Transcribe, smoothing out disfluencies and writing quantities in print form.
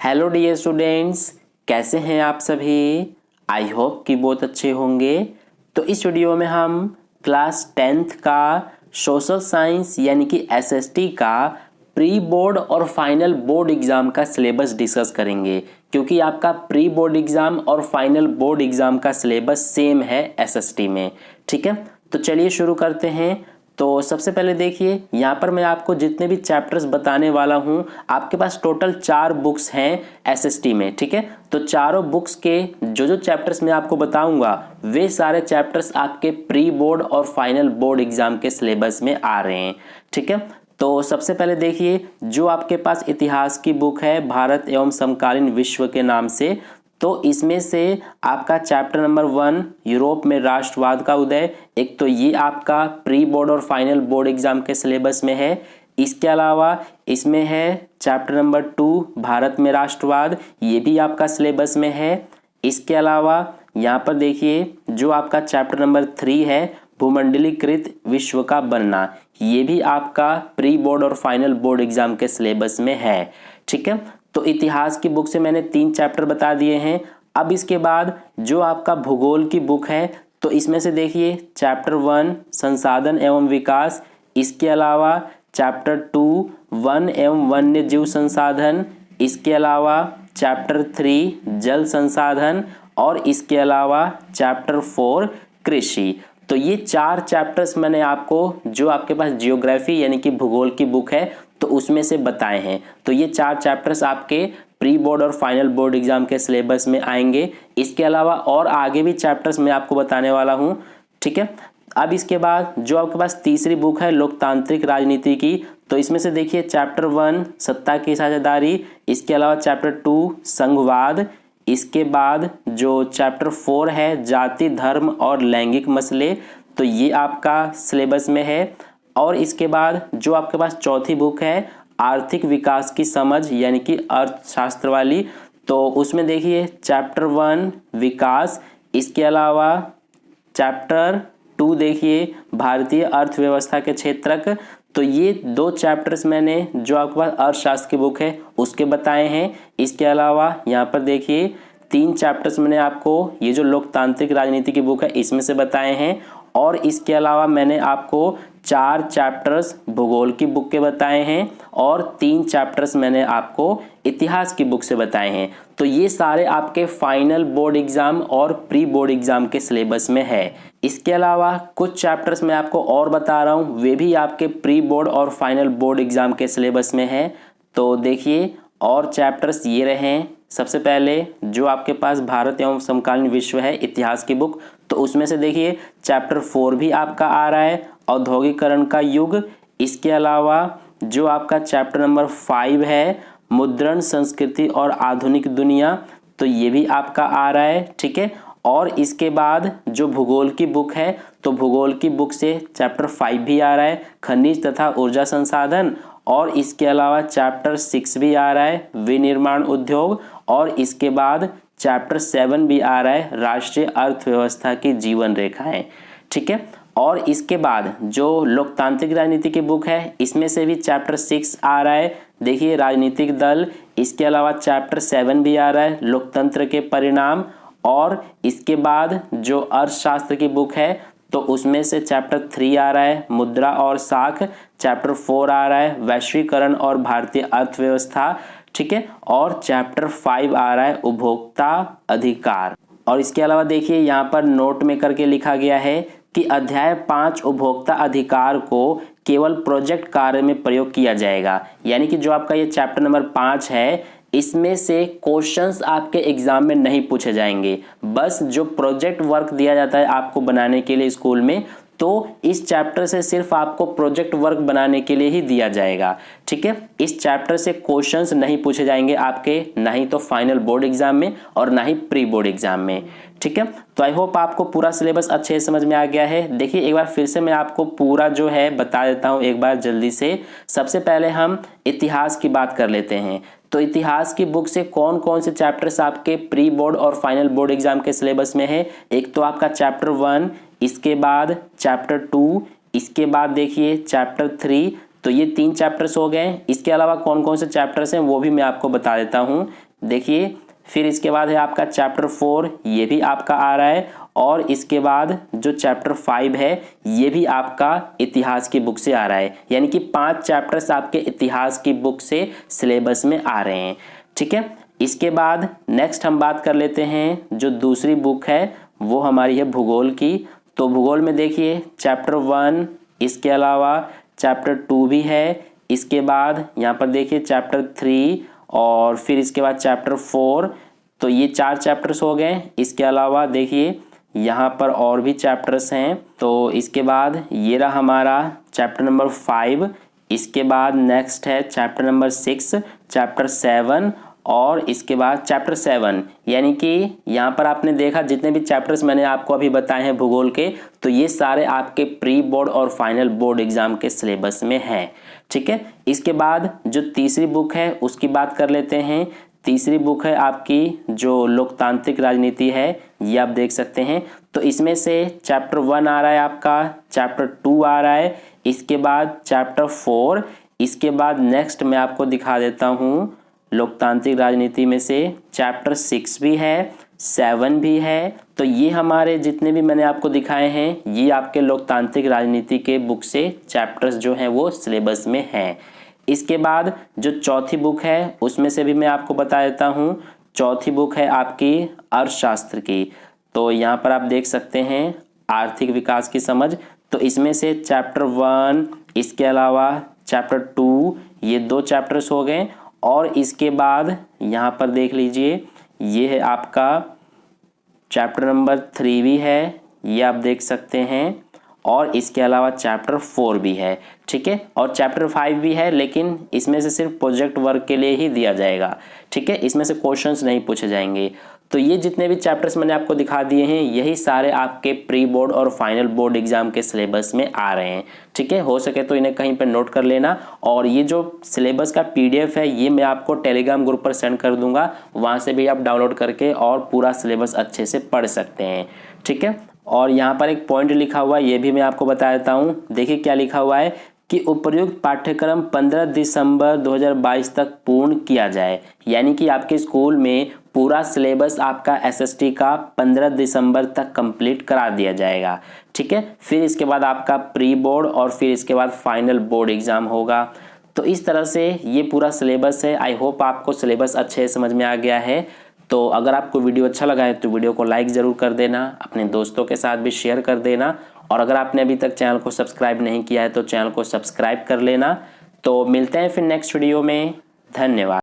Hello dear students, कैसे हैं आप सभी। आई होप कि बहुत अच्छे होंगे। तो इस वीडियो में हम क्लास 10th का सोशल साइंस यानी कि एसएसटी का प्री बोर्ड और फाइनल बोर्ड एग्ज़ाम का सिलेबस डिस्कस करेंगे, क्योंकि आपका प्री बोर्ड एग्ज़ाम और फाइनल बोर्ड एग्ज़ाम का सिलेबस सेम है एसएसटी में। ठीक है, तो चलिए शुरू करते हैं। तो सबसे पहले देखिए, यहाँ पर मैं आपको जितने भी चैप्टर्स बताने वाला हूँ, आपके पास टोटल 4 बुक्स हैं एसएसटी में। ठीक है, तो चारों बुक्स के जो चैप्टर्स मैं आपको बताऊंगा वे सारे चैप्टर्स आपके प्री बोर्ड और फाइनल बोर्ड एग्जाम के सिलेबस में आ रहे हैं। ठीक है, तो सबसे पहले देखिए, जो आपके पास इतिहास की बुक है भारत एवं समकालीन विश्व के नाम से, तो इसमें से आपका चैप्टर नंबर 1 यूरोप में राष्ट्रवाद का उदय, एक तो ये आपका प्री बोर्ड और फाइनल बोर्ड एग्जाम के सिलेबस में है। इसके अलावा इसमें है चैप्टर नंबर 2 भारत में राष्ट्रवाद, ये भी आपका सिलेबस में है। इसके अलावा यहाँ पर देखिए, जो आपका चैप्टर नंबर 3 है भूमंडलीकृत विश्व का बनना, ये भी आपका प्री बोर्ड और फाइनल बोर्ड एग्जाम के सिलेबस में है। ठीक है, तो इतिहास की बुक से मैंने 3 चैप्टर बता दिए हैं। अब इसके बाद जो आपका भूगोल की बुक है, तो इसमें से देखिए चैप्टर 1 संसाधन एवं विकास, इसके अलावा चैप्टर 2 वन एवं वन्य जीव संसाधन, इसके अलावा चैप्टर 3 जल संसाधन और इसके अलावा चैप्टर 4 कृषि। तो ये 4 चैप्टर्स मैंने आपको, जो आपके पास जियोग्राफी यानी कि भूगोल की बुक है, तो उसमें से बताए हैं। तो ये 4 चैप्टर्स आपके प्री बोर्ड और फाइनल बोर्ड एग्जाम के सिलेबस में आएंगे। इसके अलावा और आगे भी चैप्टर्स मैं आपको बताने वाला हूँ। ठीक है, अब इसके बाद जो आपके पास तीसरी बुक है लोकतांत्रिक राजनीति की, तो इसमें से देखिए चैप्टर 1 सत्ता की साझेदारी, इसके अलावा चैप्टर 2 संघवाद, इसके बाद जो चैप्टर 4 है जाति धर्म और लैंगिक मसले, तो ये आपका सिलेबस में है। और इसके बाद जो आपके पास चौथी बुक है आर्थिक विकास की समझ यानी कि अर्थशास्त्र वाली, तो उसमें देखिए चैप्टर 1 विकास, इसके अलावा चैप्टर 2 देखिए भारतीय अर्थव्यवस्था के क्षेत्रक। तो ये 2 चैप्टर्स मैंने जो आपके पास अर्थशास्त्र की बुक है उसके बताए हैं। इसके अलावा यहाँ पर देखिए 3 चैप्टर्स मैंने आपको ये जो लोकतांत्रिक राजनीति की बुक है इसमें से बताए हैं। और इसके अलावा मैंने आपको 4 चैप्टर्स भूगोल की बुक के बताए हैं और 3 चैप्टर्स मैंने आपको इतिहास की बुक से बताए हैं। तो ये सारे आपके फाइनल बोर्ड एग्जाम और प्री बोर्ड एग्जाम के सिलेबस में है। इसके अलावा कुछ चैप्टर्स मैं आपको और बता रहा हूँ, वे भी आपके प्री बोर्ड और फाइनल बोर्ड एग्जाम के सिलेबस में है। तो देखिए, और चैप्टर्स ये रहे। सबसे पहले जो आपके पास भारत एवं समकालीन विश्व है इतिहास की बुक, तो उसमें से देखिए चैप्टर 4 भी आपका आ रहा है औद्योगिकरण का युग। इसके अलावा जो आपका चैप्टर नंबर 5 है मुद्रण संस्कृति और आधुनिक दुनिया, तो ये भी आपका आ रहा है। ठीक है, और इसके बाद जो भूगोल की बुक है, तो भूगोल की बुक से चैप्टर 5 भी आ रहा है खनिज तथा ऊर्जा संसाधन। और इसके अलावा चैप्टर 6 भी आ रहा है विनिर्माण उद्योग। और इसके बाद चैप्टर 7 भी आ रहा है राष्ट्रीय अर्थव्यवस्था की जीवन रेखाएं। ठीक है, और इसके बाद जो लोकतांत्रिक राजनीति की बुक है इसमें से भी चैप्टर 6 आ रहा है, देखिए राजनीतिक दल। इसके अलावा चैप्टर 7 भी आ रहा है लोकतंत्र के परिणाम। और इसके बाद जो अर्थशास्त्र की बुक है, तो उसमें से चैप्टर 3 आ रहा है मुद्रा और साख, चैप्टर 4 आ रहा है वैश्वीकरण और भारतीय अर्थव्यवस्था। ठीक है, और चैप्टर 5 आ रहा है उपभोक्ता अधिकार। और इसके अलावा देखिए यहाँ पर नोट में करके लिखा गया है कि अध्याय 5 उपभोक्ता अधिकार को केवल प्रोजेक्ट कार्य में प्रयोग किया जाएगा। यानी कि जो आपका ये चैप्टर नंबर 5 है इसमें से क्वेश्चंस आपके एग्जाम में नहीं पूछे जाएंगे। बस जो प्रोजेक्ट वर्क दिया जाता है आपको बनाने के लिए स्कूल में, तो इस चैप्टर से सिर्फ आपको प्रोजेक्ट वर्क बनाने के लिए ही दिया जाएगा। ठीक है, इस चैप्टर से क्वेश्चंस नहीं पूछे जाएंगे आपके, ना ही तो फाइनल बोर्ड एग्जाम में और ना ही प्री बोर्ड एग्जाम में। ठीक है, तो आई होप आपको पूरा सिलेबस अच्छे से समझ में आ गया है। देखिए एक बार फिर से मैं आपको पूरा जो है बता देता हूँ एक बार जल्दी से। सबसे पहले हम इतिहास की बात कर लेते हैं। तो इतिहास की बुक से कौन कौन से चैप्टर्स आपके प्री बोर्ड और फाइनल बोर्ड एग्जाम के सिलेबस में है। एक तो आपका चैप्टर 1, इसके बाद चैप्टर 2, इसके बाद देखिए चैप्टर 3। तो ये 3 चैप्टर्स हो गए। इसके अलावा कौन कौन से चैप्टर्स हैं वो भी मैं आपको बता देता हूँ। देखिए। फिर इसके बाद है आपका चैप्टर 4, ये भी आपका आ रहा है। और इसके बाद जो चैप्टर 5 है ये भी आपका इतिहास की बुक से आ रहा है, यानी कि 5 चैप्टर्स आपके इतिहास की बुक से सिलेबस में आ रहे हैं। ठीक है, इसके बाद नेक्स्ट हम बात कर लेते हैं जो दूसरी बुक है वो हमारी है भूगोल की। तो भूगोल में देखिए चैप्टर 1, इसके अलावा चैप्टर 2 भी है। इसके बाद यहाँ पर देखिए चैप्टर 3 और फिर इसके बाद चैप्टर 4। तो ये 4 चैप्टर्स हो गए। इसके अलावा देखिए यहाँ पर और भी चैप्टर्स हैं। तो इसके बाद ये रहा हमारा चैप्टर नंबर 5। इसके बाद नेक्स्ट है चैप्टर नंबर 6, चैप्टर 7 और इसके बाद चैप्टर 7। यानी कि यहाँ पर आपने देखा जितने भी चैप्टर्स मैंने आपको अभी बताए हैं भूगोल के, तो ये सारे आपके प्री बोर्ड और फाइनल बोर्ड एग्जाम के सिलेबस में हैं। ठीक है, इसके बाद जो तीसरी बुक है उसकी बात कर लेते हैं। तीसरी बुक है आपकी जो लोकतांत्रिक राजनीति है, ये आप देख सकते हैं। तो इसमें से चैप्टर 1 आ रहा है आपका, चैप्टर 2 आ रहा है, इसके बाद चैप्टर 4, इसके बाद नेक्स्ट मैं आपको दिखा देता हूँ लोकतांत्रिक राजनीति में से चैप्टर 6 भी है, 7 भी है। तो ये हमारे जितने भी मैंने आपको दिखाए हैं ये आपके लोकतांत्रिक राजनीति के बुक से चैप्टर्स जो हैं वो सिलेबस में हैं। इसके बाद जो चौथी बुक है उसमें से भी मैं आपको बता देता हूँ। चौथी बुक है आपकी अर्थशास्त्र की। तो यहाँ पर आप देख सकते हैं आर्थिक विकास की समझ। तो इसमें से चैप्टर 1, इसके अलावा चैप्टर 2, ये 2 चैप्टर्स हो गए। और इसके बाद यहाँ पर देख लीजिए ये है आपका चैप्टर नंबर 3 भी है, ये आप देख सकते हैं। और इसके अलावा चैप्टर 4 भी है। ठीक है, और चैप्टर 5 भी है, लेकिन इसमें से सिर्फ प्रोजेक्ट वर्क के लिए ही दिया जाएगा। ठीक है, इसमें से क्वेश्चंस नहीं पूछे जाएंगे। तो ये जितने भी चैप्टर्स मैंने आपको दिखा दिए हैं यही सारे आपके प्री बोर्ड और फाइनल बोर्ड एग्जाम के सिलेबस में आ रहे हैं। ठीक है, हो सके तो इन्हें कहीं पर नोट कर लेना। और ये जो सिलेबस का PDF है ये मैं आपको टेलीग्राम ग्रुप पर सेंड कर दूंगा, वहाँ से भी आप डाउनलोड करके और पूरा सिलेबस अच्छे से पढ़ सकते हैं। ठीक है, और यहाँ पर एक पॉइंट लिखा हुआ है ये भी मैं आपको बता देता हूँ। देखिए क्या लिखा हुआ है कि उपर्युक्त पाठ्यक्रम 15 दिसंबर 2022 तक पूर्ण किया जाए। यानी कि आपके स्कूल में पूरा सिलेबस आपका SST का 15 दिसंबर तक कंप्लीट करा दिया जाएगा। ठीक है, फिर इसके बाद आपका प्री बोर्ड और फिर इसके बाद फाइनल बोर्ड एग्जाम होगा। तो इस तरह से ये पूरा सिलेबस है। आई होप आपको सिलेबस अच्छे समझ में आ गया है। तो अगर आपको वीडियो अच्छा लगा है तो वीडियो को लाइक ज़रूर कर देना, अपने दोस्तों के साथ भी शेयर कर देना। और अगर आपने अभी तक चैनल को सब्सक्राइब नहीं किया है तो चैनल को सब्सक्राइब कर लेना। तो मिलते हैं फिर नेक्स्ट वीडियो में। धन्यवाद।